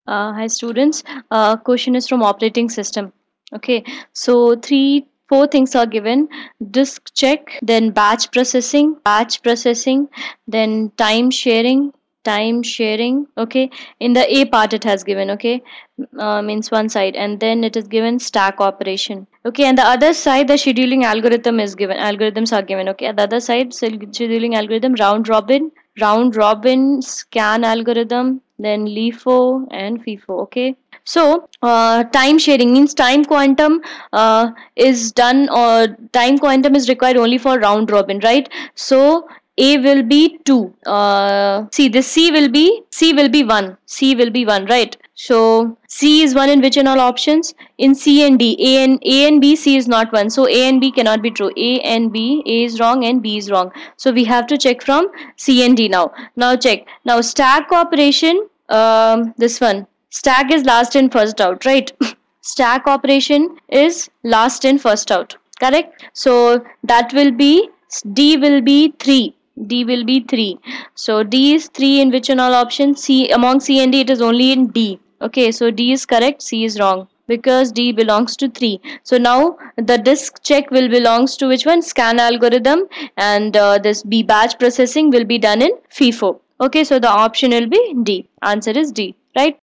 Hi students. Question is from operating system. Okay, so four things are given: disk check, then batch processing, then time sharing. Okay, in the A part it has given. Okay, means one side, and then it is given stack operation. Okay, and the other side the scheduling algorithm is given. Algorithms are given. Okay, at the other side scheduling algorithm, round robin scan algorithm, then LIFO and FIFO. Okay, so time sharing means time quantum is required only for round robin, right? So A will be 2. See, this C will be 1. C will be 1, right? So C is 1 in which and all options? In C and D. A and B, C is not 1. So A and B cannot be true. A and B, A is wrong and B is wrong. So we have to check from C and D now. Now check. Now stack operation, this one. Stack is last in first out, right? Stack operation is last in first out. Correct? So that will be D will be 3. D will be 3. So D is 3 in which and all options? C, among C and D it is only in D. Okay, so D is correct, C is wrong because D belongs to 3. So now the disk check will belongs to which one? Scan algorithm, and this B batch processing will be done in FIFO. Okay, so the option will be D. Answer is D, right?